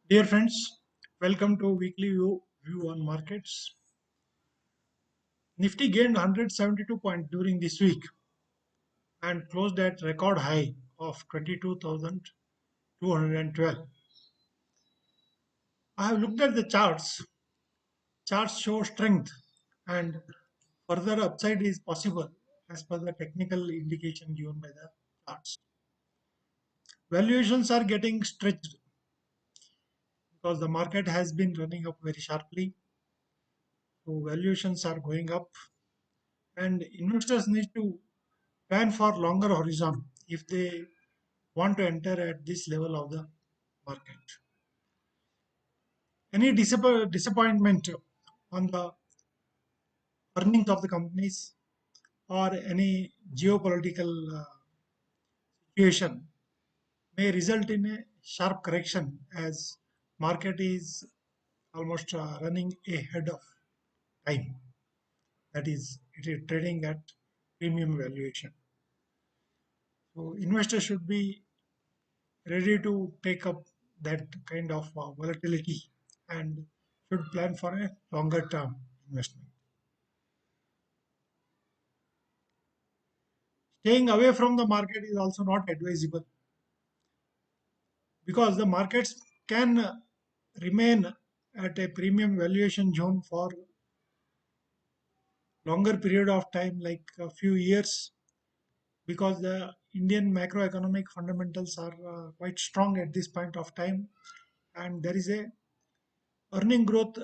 Dear friends, welcome to weekly view on markets. Nifty gained 172 points during this week and closed at record high of 22,212. I have looked at the charts. Charts show strength and further upside is possible as per the technical indication given by the charts. Valuations are getting stretched because the market has been running up very sharply. So valuations are going up and investors need to plan for longer horizon if they want to enter at this level of the market. Any disappointment on the earnings of the companies or any geopolitical situation may result in a sharp correction as market is almost running ahead of time. That is, it is trading at premium valuation. So investors should be ready to take up that kind of volatility and should plan for a longer term investment. Staying away from the market is also not advisable because the markets can remain at a premium valuation zone for longer period of time like a few years because the Indian macroeconomic fundamentals are quite strong at this point of time and there is a earning growth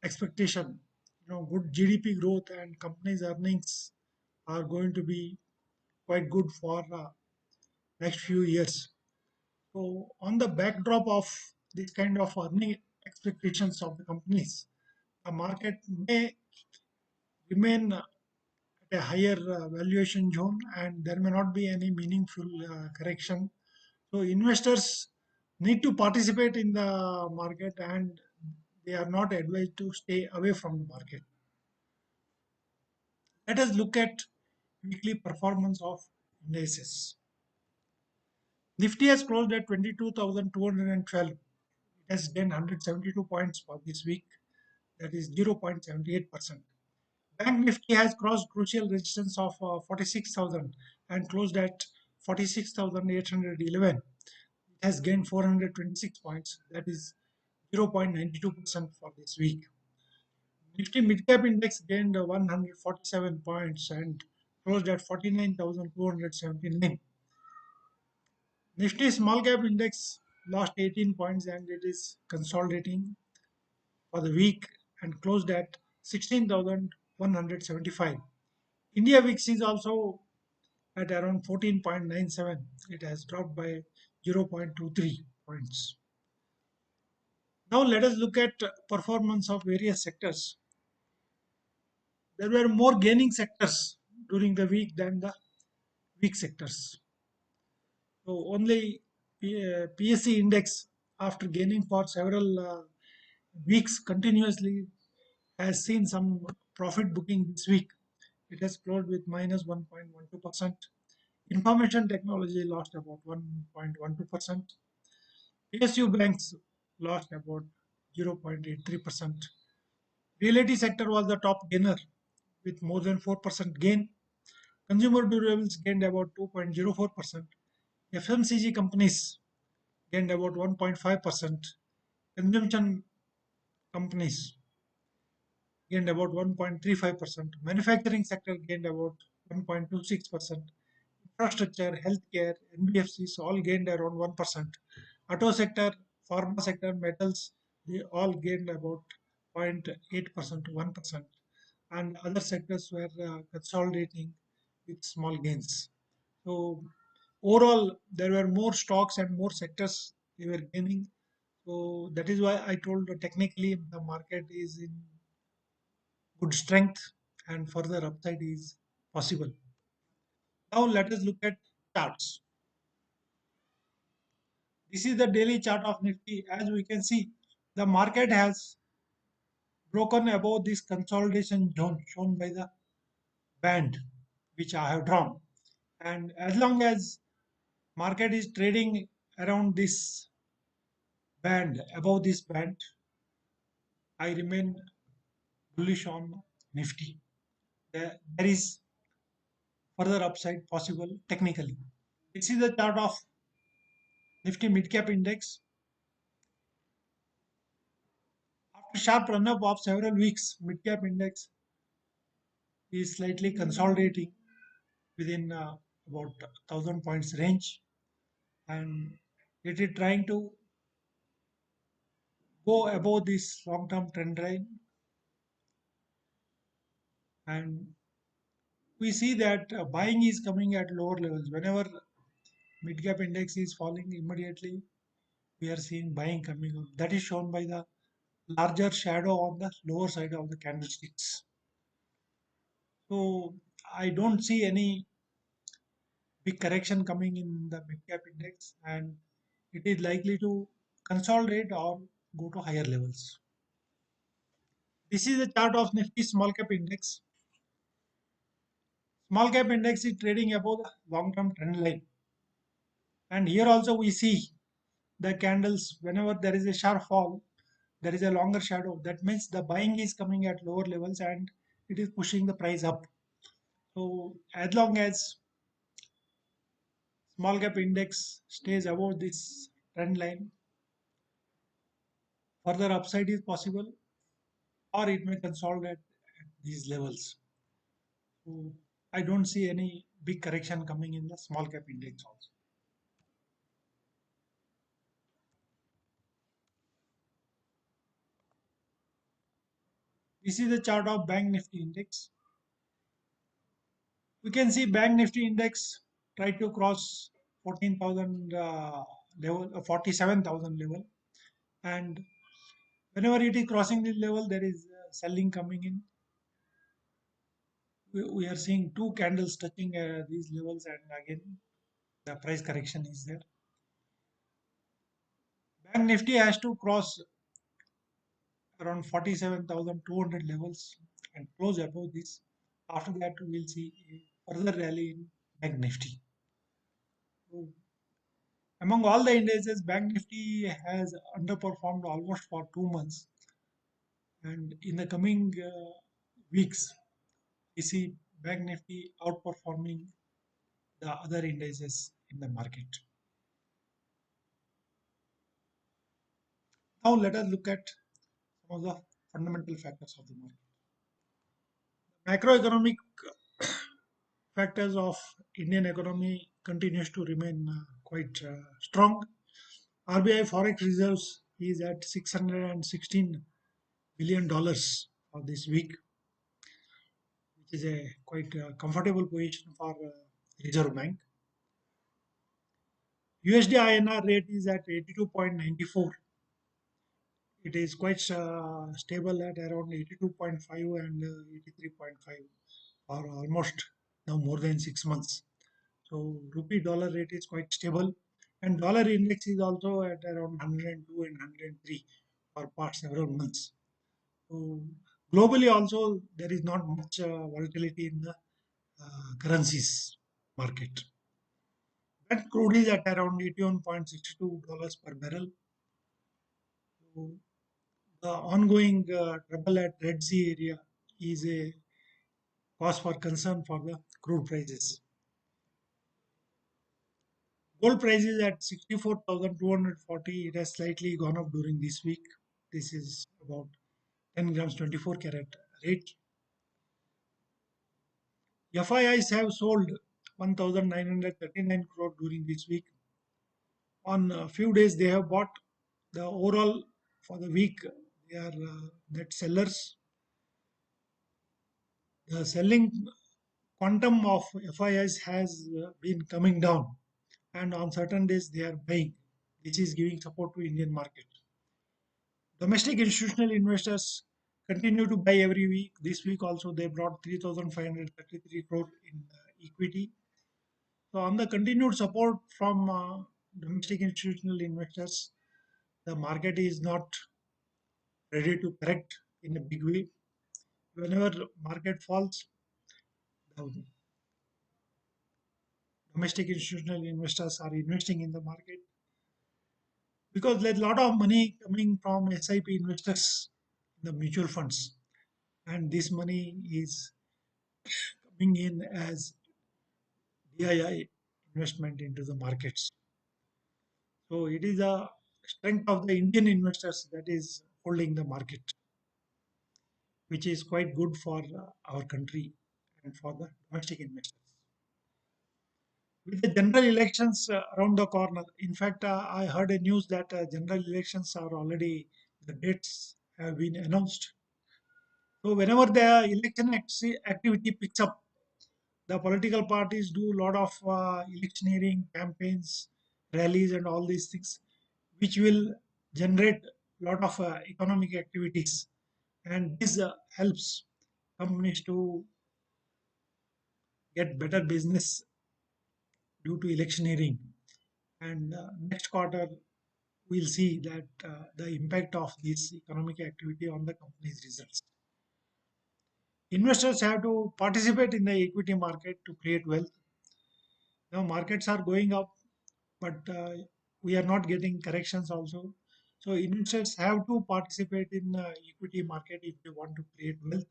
expectation, good GDP growth and companies earnings are going to be quite good for next few years. So on the backdrop of this kind of earning expectations of the companies, the market may remain at a higher valuation zone and there may not be any meaningful correction. So investors need to participate in the market and they are not advised to stay away from the market. Let us look at weekly performance of indices. Nifty has closed at 22,212. It has gained 172 points for this week, that is 0.78%. Bank Nifty has crossed crucial resistance of 46,000 and closed at 46,811. It has gained 426 points, that is 0.92% for this week. Nifty Midcap Index gained 147 points and closed at 49,279. Nifty Small Cap Index lost 18 points and it is consolidating for the week and closed at 16,175. India VIX is also at around 14.97. It has dropped by 0.23 points. Now let us look at performance of various sectors. There were more gaining sectors during the week than the weak sectors. So only PSC index, after gaining for several weeks continuously, has seen some profit booking this week. It has closed with minus 1.12%. Information technology lost about 1.12%. PSU banks lost about 0.83%. Realty sector was the top gainer with more than 4% gain. Consumer durables gained about 2.04%. FMCG companies gained about 1.5%. Consumption companies gained about 1.35%. Manufacturing sector gained about 1.26%. Infrastructure, healthcare, NBFCs all gained around 1%. Auto sector, pharma sector, metals, they all gained about 0.8% to 1%. And other sectors were consolidating with small gains. So overall, there were more stocks and more sectors they were gaining. So that is why I told technically the market is in good strength and further upside is possible. Now let us look at charts. This is the daily chart of Nifty. As we can see, the market has broken above this consolidation zone shown by the band which I have drawn. And as long as market is trading around this band, above this band, I remain bullish on Nifty. There is further upside possible technically. This is the chart of Nifty Mid Cap Index. After sharp run up of several weeks, Mid Cap Index is slightly consolidating within about 1000 points range, and it is trying to go above this long term trend line. And we see that buying is coming at lower levels. Whenever mid cap index is falling, immediately we are seeing buying coming up. That is shown by the larger shadow on the lower side of the candlesticks. So I don't see any big correction coming in the mid cap index, and it is likely to consolidate or go to higher levels. This is the chart of Nifty small cap index. Small cap index is trading above the long term trend line. And here also we see the candles, whenever there is a sharp fall, there is a longer shadow. That means the buying is coming at lower levels and it is pushing the price up. So as long as small cap index stays above this trend line, further upside is possible or it may consolidate at these levels. So I don't see any big correction coming in the small cap index also. This is the chart of Bank Nifty index. We can see Bank Nifty index try to cross 14,000 level, 47,000 level, and whenever it is crossing this level, there is selling coming in. We are seeing two candles touching these levels, and again the price correction is there. Bank Nifty has to cross around 47,200 levels and close above this. After that, we will see a further rally in Bank Nifty. So, among all the indices, Bank Nifty has underperformed almost for 2 months, and in the coming weeks, we see Bank Nifty outperforming the other indices in the market. Now, let us look at some of the fundamental factors of the market. Macroeconomic factors of Indian economy continues to remain quite strong. RBI forex reserves is at $616 billion for this week, which is a quite comfortable position for Reserve Bank. USD INR rate is at 82.94. It is quite stable at around 82.5 and 83.5 for almost now more than 6 months. So rupee dollar rate is quite stable, and dollar index is also at around 102 and 103 for past several months. So globally also there is not much volatility in the currencies market. That crude is at around $81.62 per barrel. So the ongoing trouble at Red Sea area is a cause for concern for the crude prices. Gold price is at 64,240. It has slightly gone up during this week. This is about 10 grams 24 carat rate. FIIs have sold 1,939 crore during this week. On a few days, they have bought. The overall for the week, they are net sellers. The selling quantum of FIIs has been coming down, and on certain days they are buying, which is giving support to Indian market. Domestic institutional investors continue to buy every week. This week also they brought 3,533 crore in equity. So on the continued support from domestic institutional investors, the market is not ready to correct in a big way. Whenever market falls, the domestic institutional investors are investing in the market. because there's a lot of money coming from SIP investors in the mutual funds, and this money is coming in as DII investment into the markets. So it is a strength of the Indian investors that is holding the market, which is quite good for our country and for the domestic investors. With the general elections around the corner, in fact, I heard a news that general elections are already, the dates have been announced. So whenever the election activity picks up, the political parties do a lot of electioneering campaigns, rallies, and all these things, which will generate a lot of economic activities, and this helps companies to get better business due to electioneering. And next quarter, we'll see that the impact of this economic activity on the company's results. Investors have to participate in the equity market to create wealth. Now markets are going up, but we are not getting corrections also. So investors have to participate in equity market if they want to create wealth.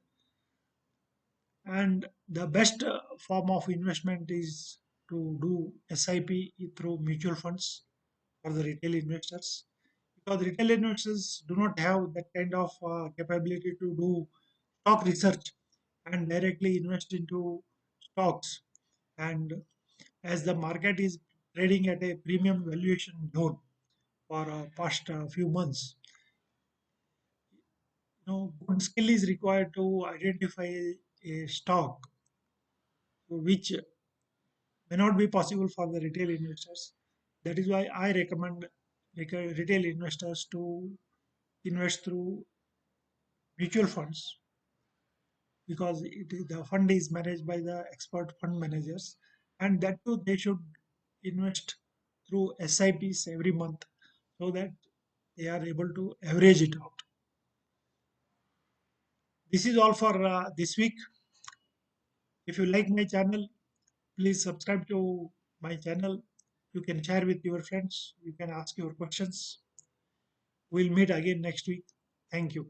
And the best form of investment is to do SIP through mutual funds for the retail investors, because retail investors do not have that kind of capability to do stock research and directly invest into stocks. And as the market is trading at a premium valuation zone for past few months, good skill is required to identify a stock which may not be possible for the retail investors. That is why I recommend retail investors to invest through mutual funds, because the fund is managed by the expert fund managers, and that too they should invest through SIPs every month so that they are able to average it out. This is all for this week. If you like my channel, please subscribe to my channel. You can share with your friends. You can ask your questions. We'll meet again next week. Thank you.